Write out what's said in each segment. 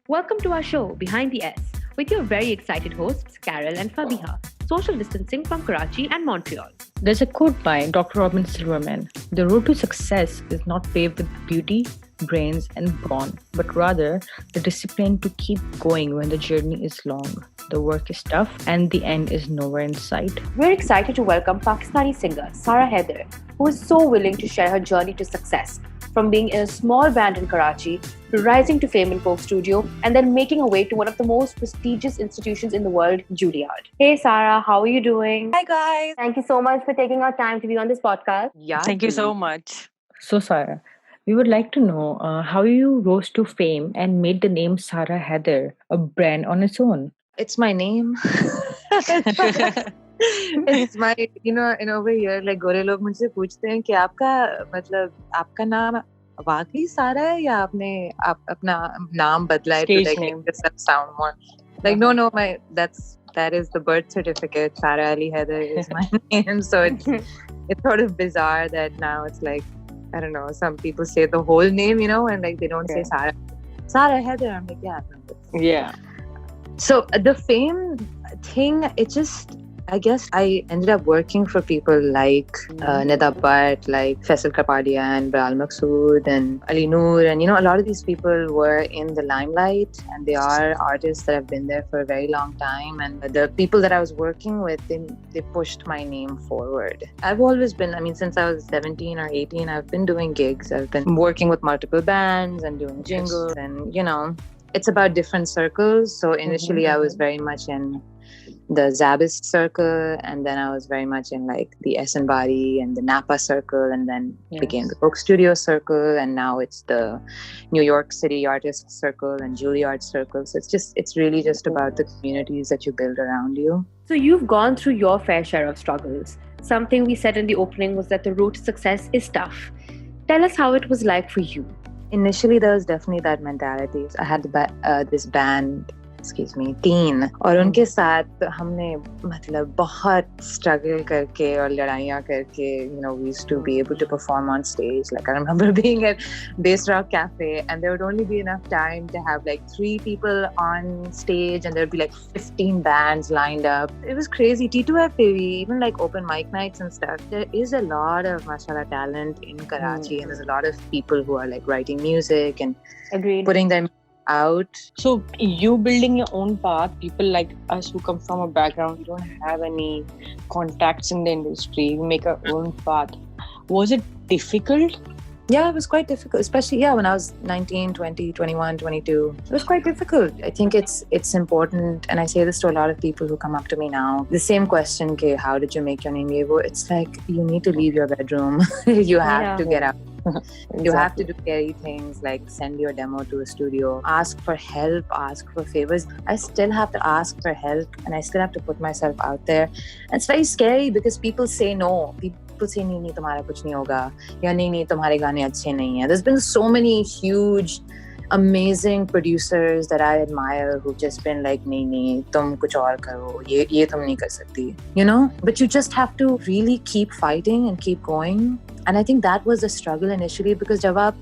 Welcome to our show, Behind the S, with your very excited hosts, Carol and Fabiha, social distancing from Karachi and Montreal. There's a quote by Dr. Robin Silverman: "The road to success is not paved with beauty, brains, and brawn, but rather the discipline to keep going when the journey is long. The work is tough, and the end is nowhere in sight." We're excited to welcome Pakistani singer Sara Haider, who is so willing to share her journey to success, from being in a small band in Karachi to rising to fame in Coke Studio and then making her way to one of the most prestigious institutions in the world, Juilliard. Hey Sara, how are you doing? Hi guys. Thank you so much for taking our time to be on this podcast. Yeah. Thank you so much. So, Sarah, we would like to know how you rose to fame and made the name Sara Haider a brand on its own. It's my name. It's my, in over here, like गोरे लोग मुझसे पूछते हैं कि आपका नाम वाकई सारा है या आपने अपना नाम बदला है to like make yourself sound more like no, that is the birth certificate. Sara Ali Haider is my name, so it's sort of bizarre that now it's like, I don't know, some people say the whole name, and like they don't say Sara Haider. I'm like, yeah. So the fame thing, it just, I guess I ended up working for people like Nida Bhatt, like Faisal Kapadia and Bilal Maqsood and Ali Noor. And, a lot of these people were in the limelight, and they are artists that have been there for a very long time. And the people that I was working with, they pushed my name forward. I've always been, since I was 17 or 18, I've been doing gigs. I've been working with multiple bands and doing jingles and, it's about different circles. So initially I was very much in the Zabist circle, and then I was very much in like the Esen Bari and the Napa circle, and then became the Coke Studio circle, and now it's the New York City artist circle and Juilliard circle. So it's really just about the communities that you build around you. So you've gone through your fair share of struggles. Something we said in the opening was that the road to success is tough. Tell us how it was like for you. Initially, there was definitely that mentality. I had this band, teen, और उनके साथ हमने बहुत struggle करके और लड़ाइयाँ करके, we used to be able to perform on stage. Like I remember being at Bass Rock Cafe, and there would only be enough time to have like 3 people on stage, and there'd be like 15 bands lined up. It was crazy. T2F, even like open mic nights and stuff. There is a lot of mashallah talent in Karachi, and there's a lot of people who are like writing music and putting them out. So you building your own path, people like us who come from a background, we don't have any contacts in the industry, we make our own path. Was it difficult? Yeah, it was quite difficult, especially when I was 19, 20, 21, 22. It was quite difficult. I think it's important, and I say this to a lot of people who come up to me now. The same question, how did you make your name? It's like, you need to leave your bedroom. You have to get out. Exactly. You have to do scary things like send your demo to a studio, ask for help, ask for favors. I still have to ask for help, and I still have to put myself out there. And it's very scary because people say no. People say, नहीं तुम्हारा कुछ नहीं होगा, या नहीं तुम्हारे गाने अच्छे नहीं हैं. There's been so many huge, amazing producers that I admire who've just been like, नहीं तुम कुछ और करो, ये तुम नहीं कर सकती. But you just have to really keep fighting and keep going. And I think that was a struggle initially, because jab aap,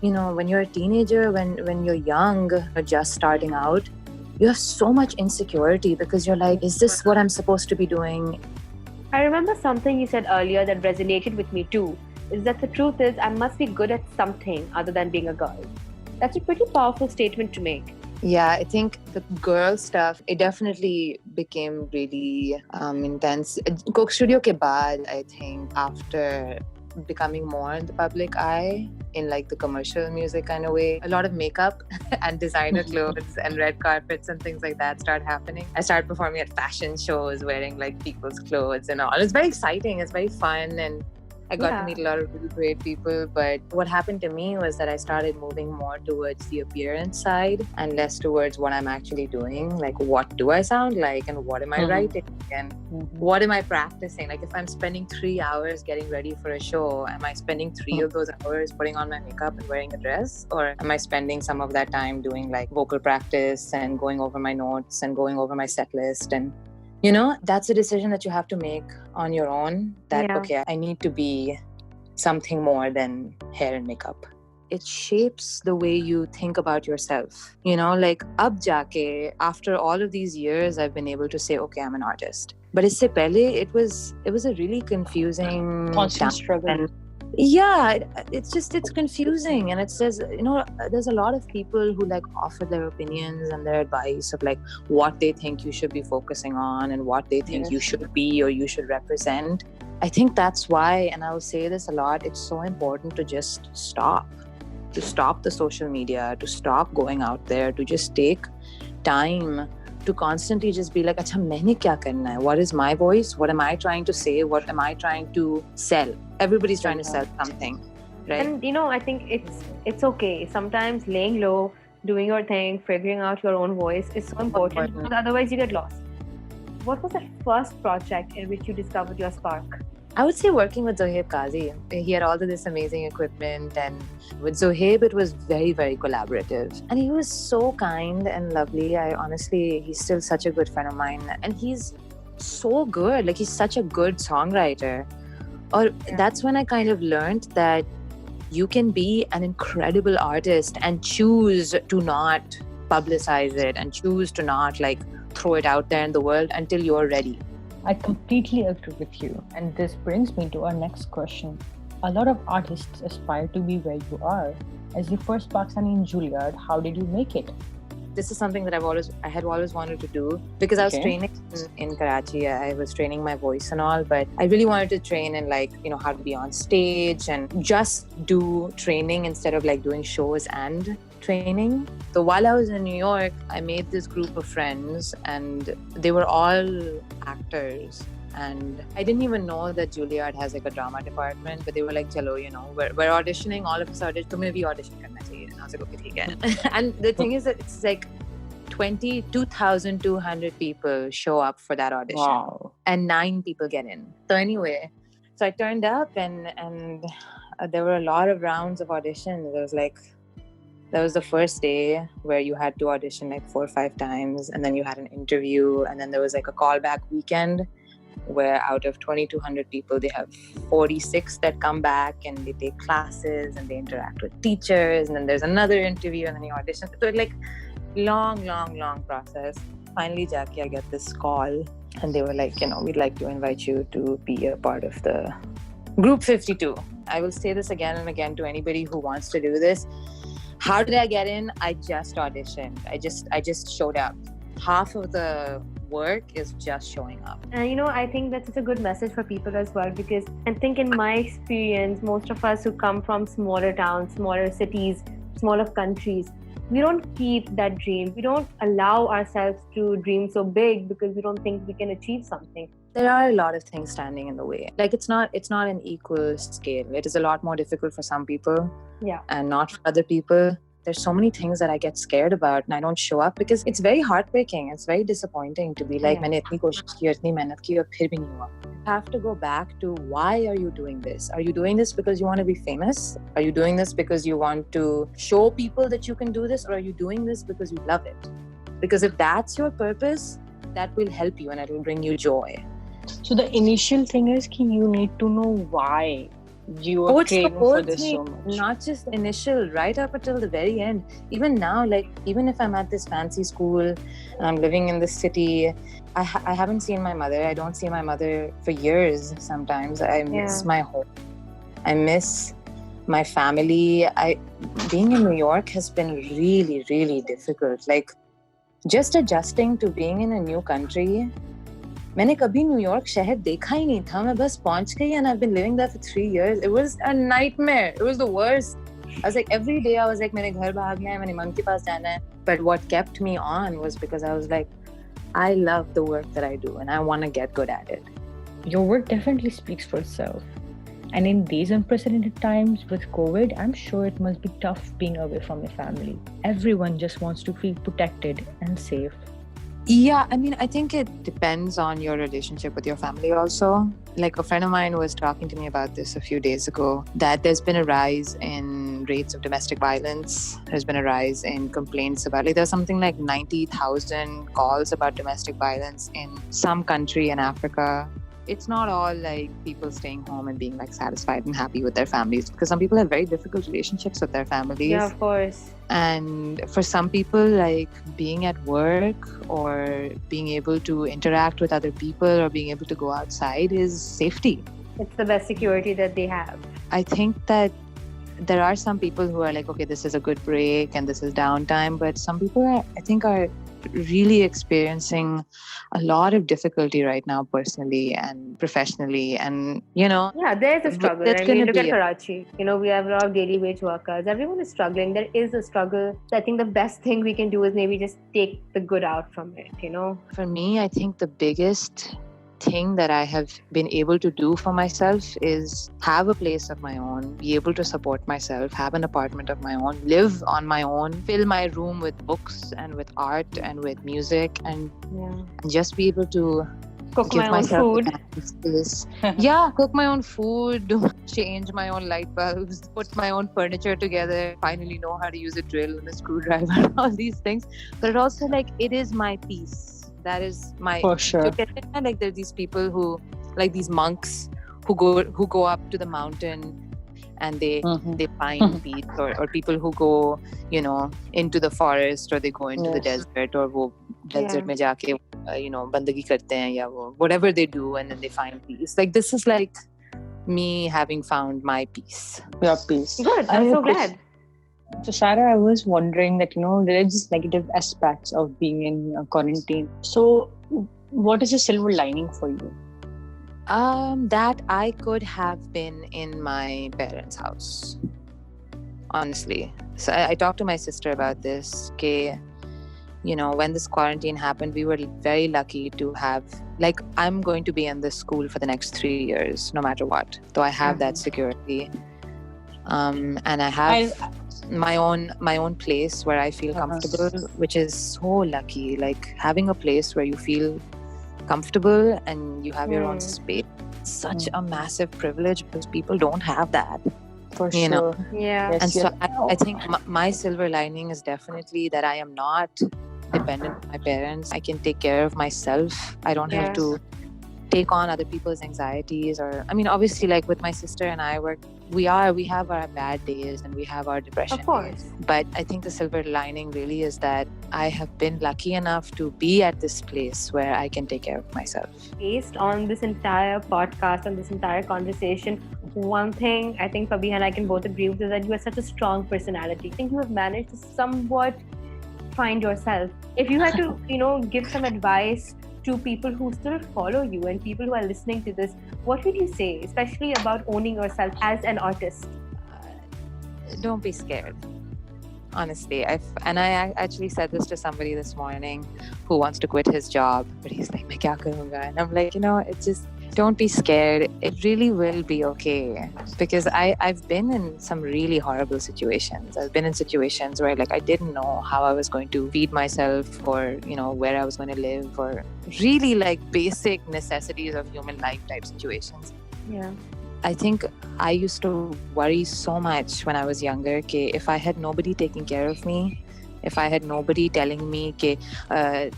when you're a teenager, when you're young, or just starting out, you have so much insecurity because you're like, is this what I'm supposed to be doing? I remember something you said earlier that resonated with me too, is that the truth is I must be good at something other than being a girl. That's a pretty powerful statement to make. Yeah, I think the girl stuff, it definitely became really intense. Coke Studio ke baad, I think, after becoming more in the public eye, in like the commercial music kind of way, a lot of makeup and designer clothes and red carpets and things like that start happening. I started performing at fashion shows wearing like people's clothes and all. It's very exciting, it's very fun, and I got to meet a lot of really great people. But what happened to me was that I started moving more towards the appearance side and less towards what I'm actually doing. Like, what do I sound like, and what am I writing, and what am I practicing? Like, if I'm spending 3 hours getting ready for a show, am I spending 3 of those hours putting on my makeup and wearing a dress? Or am I spending some of that time doing like vocal practice and going over my notes and going over my set list? And that's a decision that you have to make on your own, that, okay, I need to be something more than hair and makeup. it shapes the way you think about yourself. You know, like ab jaake, after all of these years, I've been able to say, okay, I'm an artist. But isse pehle, it was a really confusing Constant time. struggle. And yeah, it's confusing, and it says, you know, there's a lot of people who like offer their opinions and their advice of like what they think you should be focusing on and what they think you should be or you should represent. I think that's why, and I will say this a lot, it's so important to just stop the social media, to stop going out there, to just take time to constantly just be like, acha, maine kya karna hai? What is my voice? What am I trying to say? What am I trying to sell? Everybody's trying to sell something, right? And you know, I think it's okay. Sometimes laying low, doing your thing, figuring out your own voice is so important. Because otherwise you get lost. What was the first project in which you discovered your spark? I would say working with Zohaib Qazi. He had all of this amazing equipment, and with Zohaib, it was very, very collaborative. And he was so kind and lovely. He's still such a good friend of mine. And he's so good. Like, he's such a good songwriter. That's when I kind of learned that you can be an incredible artist and choose to not publicize it and choose to not like throw it out there in the world until you're ready. I completely agree with you. And this brings me to our next question. A lot of artists aspire to be where you are. As the first Pakistani in Juilliard, how did you make it? This is something that I had always wanted to do because I was training in Karachi. I was training my voice and all, but I really wanted to train in like, you know, how to be on stage and just do training instead of like doing shows and training. So while I was in New York, I made this group of friends and they were all actors. And I didn't even know that Juilliard has like a drama department, but they were like, chalo, you know, we're auditioning, all of us audition, tumhe bhi audition karna chahiye. And I was like, okay, theek hai. And the thing is that it's like 22,200 people show up for that audition. Wow. And 9 people get in. So anyway, so I turned up and there were a lot of rounds of auditions. That was the first day where you had to audition like 4 or 5 times, and then you had an interview, and then there was like a callback weekend where out of 2,200 people, they have 46 that come back and they take classes and they interact with teachers, and then there's another interview and then you audition. So it's like long process. Finally, Jackie, I get this call and they were like, you know, we'd like to invite you to be a part of the Group 52. I will say this again and again to anybody who wants to do this. How did I get in? I just auditioned. I just showed up. Half of the work is just showing up. And you know, I think that's such a good message for people as well, because I think in my experience, most of us who come from smaller towns, smaller cities, smaller countries, we don't keep that dream. We don't allow ourselves to dream so big because we don't think we can achieve something. There are a lot of things standing in the way. Like it's not an equal scale. It is a lot more difficult for some people, and not for other people. There's so many things that I get scared about and I don't show up because it's very heartbreaking. It's very disappointing to be like, मैंने इतनी कोशिश की, इतनी मेहनत की और फिर भी नहीं हुआ. You have to go back to why are you doing this? Are you doing this because you want to be famous? Are you doing this because you want to show people that you can do this? Or are you doing this because you love it? Because if that's your purpose, that will help you and it will bring you joy. So the initial thing is that you need to know why you are craving for this so much. Not just initial, right up until the very end. Even now, like even if I'm at this fancy school and I'm living in this city, I haven't seen my mother. I don't see my mother for years sometimes. I miss my home. I miss my family. Being in New York has been really, really difficult. Like just adjusting to being in a new country. मैंने कभी New York शहर देखा ही नहीं था. मैं बस पहुंच गई and I've been living there for 3 years. It was a nightmare. It was the worst. I was like, every day I was like, मेरे घर भागना है, मेरी मम्मी के पास जाना है. But what kept me on was because I was like, I love the work that I do and I want to get good at it. Your work definitely speaks for itself. And in these unprecedented times with COVID, I'm sure it must be tough being away from your family. Everyone just wants to feel protected and safe. Yeah, I mean, I think it depends on your relationship with your family also. Like a friend of mine was talking to me about this a few days ago, that there's been a rise in rates of domestic violence. There's been a rise in complaints about, like there's something like 90,000 calls about domestic violence in some country in Africa. it's not all like people staying home and being like satisfied and happy with their families, because some people have very difficult relationships with their families. Yeah, of course. And for some people, like being at work or being able to interact with other people or being able to go outside is safety. It's the best security that they have. I think that there are some people who are like, okay, this is a good break and this is downtime, but some people are really experiencing a lot of difficulty right now, personally and professionally, and Yeah, there's a struggle. That's I mean, gonna look at be it. Karachi. We have a lot of daily wage workers. Everyone is struggling. There is a struggle. So I think the best thing we can do is maybe just take the good out from it, For me, I think the biggest thing that I have been able to do for myself is have a place of my own, be able to support myself, have an apartment of my own, live on my own, fill my room with books and with art and with music, and just be able to Cook give my own myself food. a kind of space. Yeah, cook my own food, change my own light bulbs, put my own furniture together, finally know how to use a drill and a screwdriver, all these things. But it also, like, it is my peace. That is my... For sure. Like, there are these people who, like these monks who go up to the mountain and they find peace, or people who go, into the forest, or they go into the desert, or wo desert mein jaake, bandagi karte hain, ya whatever they do, and then they find peace. Like, this is like me having found my peace. Your peace. Good. I'm so glad. So, Sarah, I was wondering that, there are just negative aspects of being in quarantine. So, what is the silver lining for you? That I could have been in my parents' house. Honestly. So, I talked to my sister about this. When this quarantine happened, we were very lucky to have, like, I'm going to be in this school for the next 3 years, no matter what. So I have that security. And I have my own place where I feel comfortable, which is so lucky. Like, having a place where you feel comfortable and you have your own space, such a massive privilege, because people don't have that. For sure. Yeah. And so I think my silver lining is definitely that I am not dependent on my parents. I can take care of myself. I don't have to take on other people's anxieties, or, I mean, obviously, like with my sister and I, we have our bad days and we have our depression Of course. days. But I think the silver lining really is that I have been lucky enough to be at this place where I can take care of myself. Based on this entire podcast and this entire conversation, one thing I think Fabiha and I can both agree with is that you have such a strong personality. I think you have managed to somewhat find yourself. If you had to, give some advice to people who still follow you and people who are listening to this, what would you say, especially about owning yourself as an artist? Don't be scared. Honestly, I actually said this to somebody this morning who wants to quit his job, but he's like, "Main kya karunga?" And I'm like, it's just, don't be scared. It really will be okay. Because I've been in some really horrible situations. I've been in situations where, like, I didn't know how I was going to feed myself, or, where I was going to live, or really, like, basic necessities of human life type situations. Yeah. I think I used to worry so much when I was younger that if I had nobody taking care of me, if I had nobody telling me that,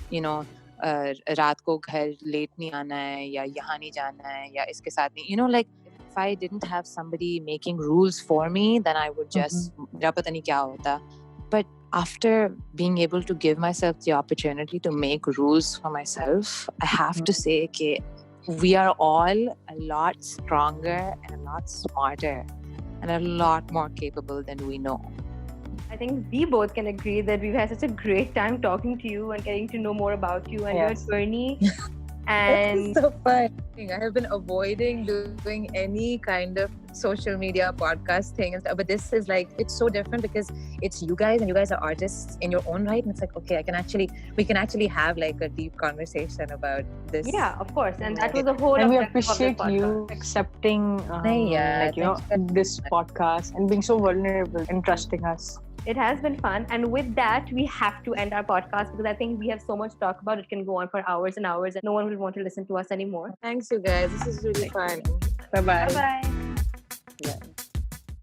रात को घर late नहीं आना है, या यहाँ नहीं जाना है, या इसके साथ नहीं, like, if I didn't have somebody making rules for me, then I would just मेरा पता नहीं क्या होता. But after being able to give myself the opportunity to make rules for myself, I have to say that we are all a lot stronger and a lot smarter and a lot more capable than we know. I think we both can agree that we've had such a great time talking to you and getting to know more about you and your journey. And it's so fun. I have been avoiding doing any kind of social media podcast thing, but this is like, it's so different because it's you guys, and you guys are artists in your own right, and it's like, okay, we can actually have like a deep conversation about this. Yeah, of course, and that was the whole. And we objective of appreciate this you accepting this podcast and being so vulnerable and trusting us. It has been fun, and with that, we have to end our podcast because I think we have so much to talk about. It can go on for hours and hours, and no one will want to listen to us anymore. Thanks, you guys. This is really fun. Bye-bye. Bye-bye. Yeah.